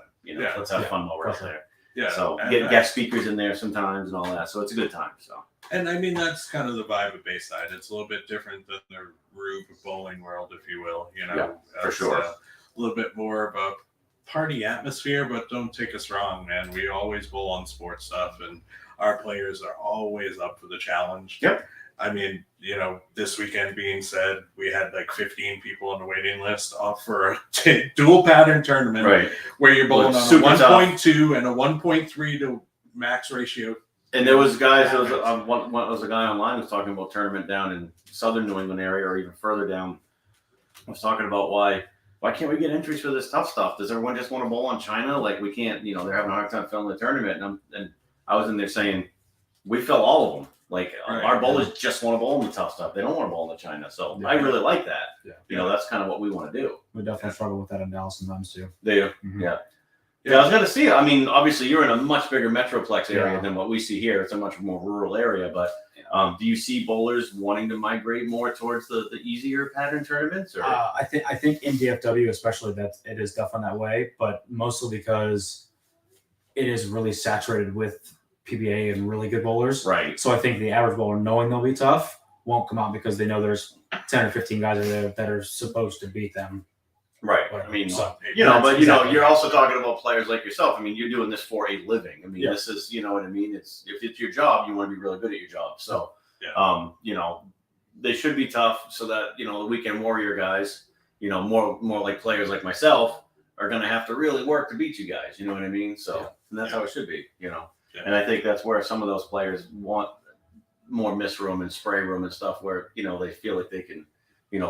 Let's have fun while we're out there. Yeah. So get guest speakers in there sometimes and all that. So it's a good time. So. And I mean that's kind of the vibe of Bayside. It's a little bit different than the Rube bowling world, if you will. For sure. A little bit more of a party atmosphere, but don't take us wrong, man. We always bowl on sports stuff, and our players are always up for the challenge. Yep. I mean, this weekend being said, we had like 15 people on the waiting list off for a dual pattern tournament, right? Where you're bowling on a 1.2 and a 1.3 to max ratio. And there was guys. There was a guy online who was talking about tournament down in southern New England area or even further down. I was talking about why can't we get entries for this tough stuff? Does everyone just want to bowl on China? Like we can't. They're having a hard time filling the tournament, and I was in there saying we fill all of them. Like our bowlers just want to bowl in the tough stuff. They don't want to bowl in the China. So I really like that. Yeah. That's kind of what we want to do. We definitely struggle with that in Dallas sometimes too. They do. Mm-hmm. Yeah. Yeah, I was going to see. I mean, obviously, you're in a much bigger metroplex area than what we see here. It's a much more rural area. But do you see bowlers wanting to migrate more towards the easier pattern tournaments? Or? I think in DFW, especially, that it is definitely that way. But mostly because it is really saturated with PBA and really good bowlers. Right. So I think the average bowler, knowing they'll be tough, won't come out because they know there's 10 or 15 guys there that are supposed to beat them. Right. Whatever. I mean, so, you're also talking about players like yourself. I mean, you're doing this for a living. I mean, this is, what I mean? If it's your job, you want to be really good at your job. So, they should be tough so that, the weekend warrior guys, more like players like myself are going to have to really work to beat you guys. You know what I mean? So, and that's how it should be, Yeah. And I think that's where some of those players want more miss room and spray room and stuff where, they feel like they can,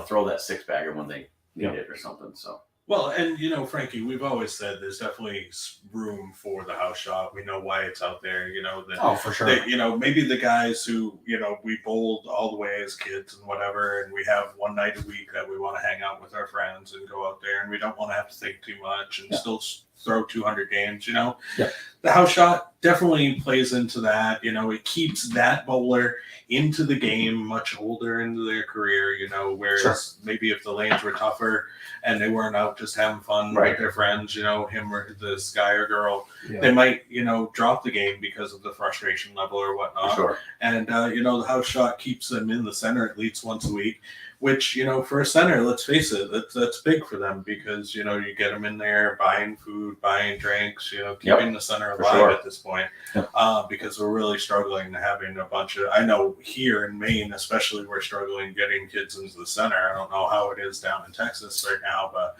throw that six bagger when they need it or something. So. Well, and Frankie, we've always said there's definitely room for the house shot. We know why it's out there. For sure. That, maybe the guys who we bowled all the way as kids and whatever, and we have one night a week that we want to hang out with our friends and go out there, and we don't want to have to think too much and still throw 200 games. The house shot definitely plays into that. It keeps that bowler into the game much older into their career. Whereas maybe if the lanes were tougher and they weren't out just having fun with their friends, him or this guy or girl, they might, drop the game because of the frustration level or whatnot. Sure. And, the house shot keeps them in the center at least once a week, which, for a center, let's face it, that's big for them because, you get them in there buying food, buying drinks, keeping the center alive at this point. Because we're really struggling having a bunch of, I know here in Maine, especially, we're struggling getting kids into the center. I don't know how it is down in Texas right now, but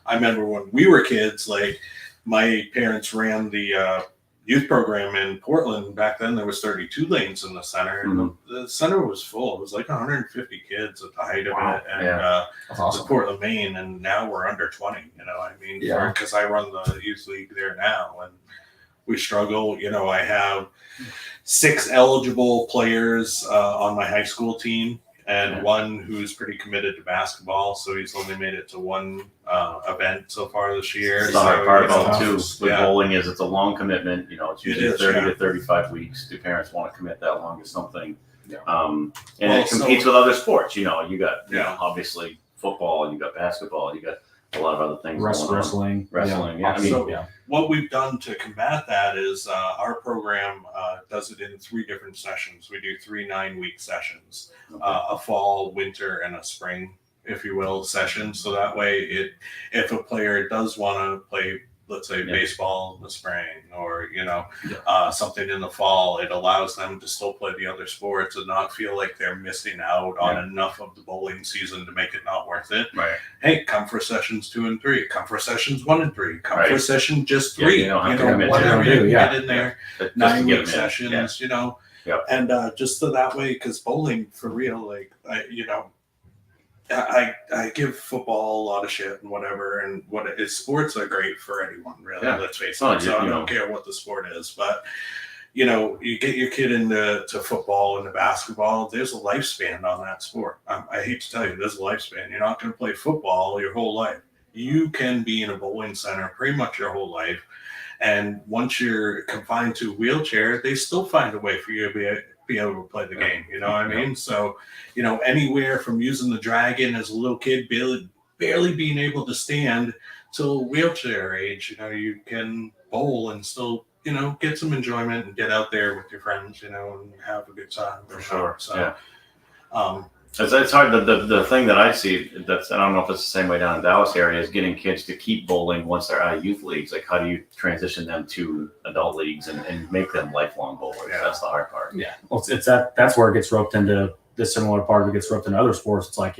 I remember when we were kids, like my parents ran the youth program in Portland. Back then there was 32 lanes in the center, and the center was full. It was like 150 kids at the height of it, and that's awesome. Portland, Maine, and now we're under 20. Because I run the youth league there now, and we struggle. I have 6 eligible players on my high school team, and one who's pretty committed to basketball. So he's only made it to one event so far this year. The hard part about too with bowling is it's a long commitment. It's usually 30 to 35 weeks. Do parents want to commit that long to something? And it competes with other sports. You got obviously football, you got basketball, you got a lot of other things. Wrestling. What we've done to combat that is our program does it in 3 different sessions. We do 3 9-week sessions, a fall, winter, and a spring, if you will, session. So that way, if a player does want to play let's say Yeah. baseball in the spring, or something in the fall, it allows them to still play the other sports and not feel like they're missing out on enough of the bowling season to make it not worth it. Right. Hey, come for sessions 2 and 3. Come for sessions 1 and 3. Come Right. for session just Yeah, 3. you don't have to commit to whatever it. you can Yeah. get in there. Just to 9 get week them in. sessions, Yep. and just so that way, because bowling for real, like I give football a lot of shit and whatever, and sports are great for anyone, really. Yeah. Let's face it. Oh, So I don't care what the sport is, but you get your kid into football and the basketball. There's a lifespan on that sport. I hate to tell you, there's a lifespan. You're not going to play football your whole life. You can be in a bowling center pretty much your whole life, and once you're confined to a wheelchair, they still find a way for you to be able to play the game. You know what I mean? So, anywhere from using the dragon as a little kid, barely being able to stand, till wheelchair age, you can bowl and still, get some enjoyment and get out there with your friends, and have a good time. For sure. So, It's hard. The thing that I see I don't know if it's the same way down in Dallas area is getting kids to keep bowling once they're out of youth leagues. Like, how do you transition them to adult leagues and make them lifelong bowlers? Yeah. That's the hard part. Yeah, well, that's where it gets roped into the similar part of it gets roped into other sports. It's like,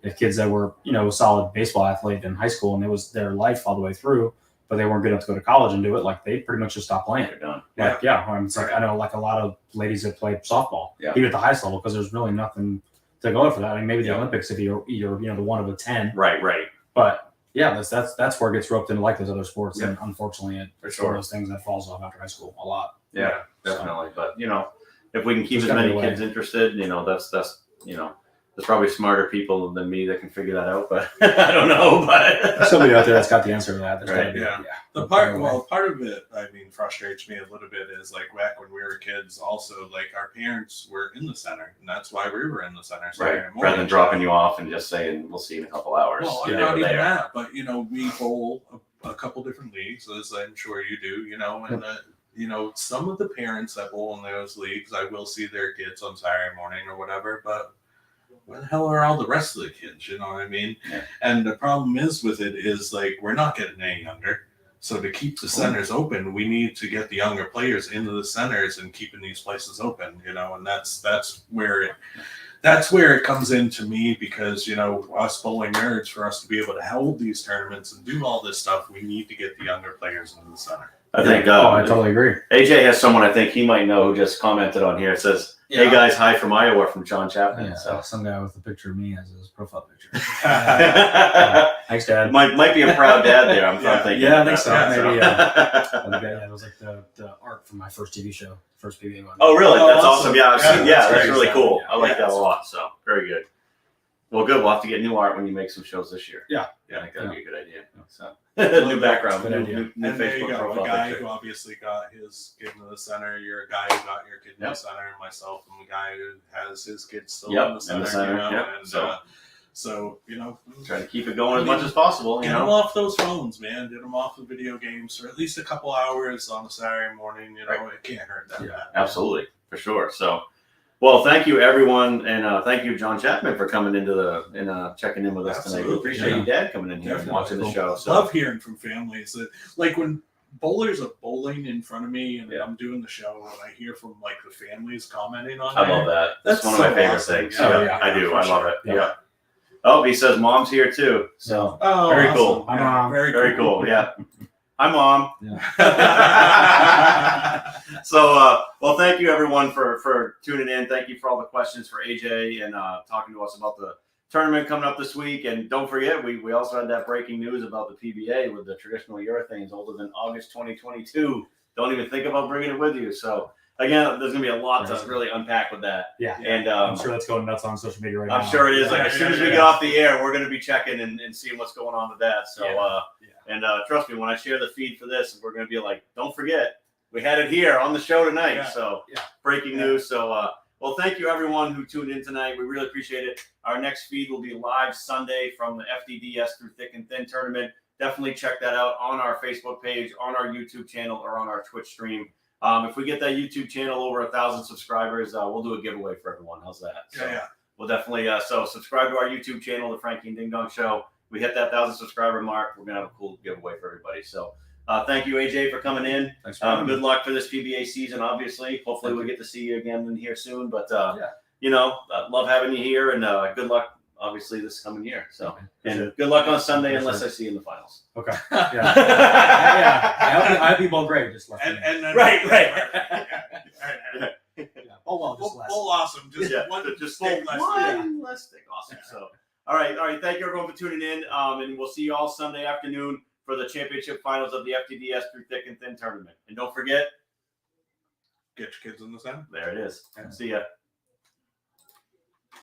if kids that were, a solid baseball athlete in high school and it was their life all the way through, but they weren't good enough to go to college and do it, like they pretty much just stopped playing. They're done. Like, it's like, I know like a lot of ladies that play softball, Yeah. even at the highest level, because there's really nothing to go for that. I mean, maybe the Olympics if you're the one of a 10. Right. But yeah, that's where it gets roped into like those other sports. Yeah. And unfortunately, For it's sure. one of those things that falls off after high school a lot. Yeah, definitely. But if we can keep There's as many gotta be a kids interested, there's probably smarter people than me that can figure that out. But I don't know. But Somebody out there that's got the answer to that. There's Right, gotta be, yeah. yeah. part of it, frustrates me a little bit is like back when we were kids, also like our parents were in the center, and that's why we were in the center. right, rather than dropping you off and just saying we'll see you in a couple hours. Well, You're not even there. that, but we bowl a couple different leagues, as I'm sure you do. And some of the parents that bowl in those leagues, I will see their kids on Saturday morning or whatever, but where the hell are all the rest of the kids? You know what I mean? Yeah. And the problem is with it is like we're not getting any younger. So to keep the centers open, we need to get the younger players into the centers and keeping these places open, and that's where it comes in to me, because us bowling nerds, for us to be able to hold these tournaments and do all this stuff, we need to get the younger players into the center. I think I totally agree. AJ has someone I think he might know who just commented on here. It says, "Hey Yeah. guys, hi from Iowa," from John Chapman. Yeah, So some guy with a picture of me as his profile picture. might Thanks, Dad. be a proud dad there. I'm Yeah. thinking. Yeah, I think so. Maybe, Yeah. it was like the art from my first TV show, first PBA one. Oh, really? Oh, That's awesome. awesome. Yeah, I've seen. Yeah, Yeah, that's that's great. really cool. Yeah. I like Yeah. that a lot. So very good. Well, good. We'll have to get new art when you make some shows this year. Yeah. I think that'd be a good idea. So Yeah. new background, Good idea. new And there you Facebook go. A profile guy picture. who obviously got his kid in the center. You're a guy who got your kid in the Yep. center, and myself, I'm a guy who has his kid still Yep, in the center. Yep. And so Try to keep it going as much as possible. get them off those phones, man. Get them off the video games for at least a couple hours on a Saturday morning. Right. It can't hurt that bad. Absolutely, for sure. So, well, thank you everyone, and thank you John Chapman for coming and checking in with us tonight. We Absolutely, appreciate yeah. you, Dad, coming in here and Definitely. watching the show. So, Love hearing from families that, like, when bowlers are bowling in front of me and Yeah. I'm doing the show and I hear from like the families commenting on I there. love that. That's That's one of my so favorite awesome. things. Yeah, Yeah, I do. for I love sure. it. Yeah. Yeah. Oh, he says mom's here too. So Oh, Very awesome. cool. Hi, Yeah, Mom. very cool. Yeah. Hi, Mom. Yeah. So, well, thank you everyone for tuning in. Thank you for all the questions for AJ and talking to us about the tournament coming up this week. And don't forget, we also had that breaking news about the PBA with the traditional urethanes older than August 2022. Don't even think about bringing it with you. So, again, there's going to be a lot to really unpack with that. Yeah. And I'm sure that's going nuts on social media right now. I'm sure it is. Like, Yeah, as soon as we yeah. get off the air, we're going to be checking and seeing what's going on with that. So, and trust me, when I share the feed for this, we're going to be like, don't forget, we had it here on the show tonight. Yeah. So, Yeah. breaking news. So, well, thank you everyone who tuned in tonight. We really appreciate it. Our next feed will be live Sunday from the FDDS through Thick and Thin tournament. Definitely check that out on our Facebook page, on our YouTube channel, or on our Twitch stream. If we get that YouTube channel over 1,000 subscribers, we'll do a giveaway for everyone. How's that? So Yeah. we'll definitely so subscribe to our YouTube channel, the Frankie and Ding Dong Show. We hit that 1,000 subscriber mark, we're gonna have a cool giveaway for everybody. So Thank you, AJ, for coming in. Thanks for having me. Good luck for this PBA season, obviously. Hopefully we'll get to see you again in here soon. But, Yeah. you know, love having you here, and good luck, obviously, this coming year. So, Okay. and good luck on Sunday, unless I see you in the finals. Okay. Yeah. Yeah. I hope you bowl great. Just let me know. And then Right. Yeah. Oh well, just less. Bowl awesome. Just one Just bowl take less. one less stick. Awesome. So, all right. Thank you everyone for tuning in, and we'll see you all Sunday afternoon for the championship finals of the FDDS Through Thick and Thin tournament. And don't forget, Get your kids in the sun. there it is. Yeah. See ya.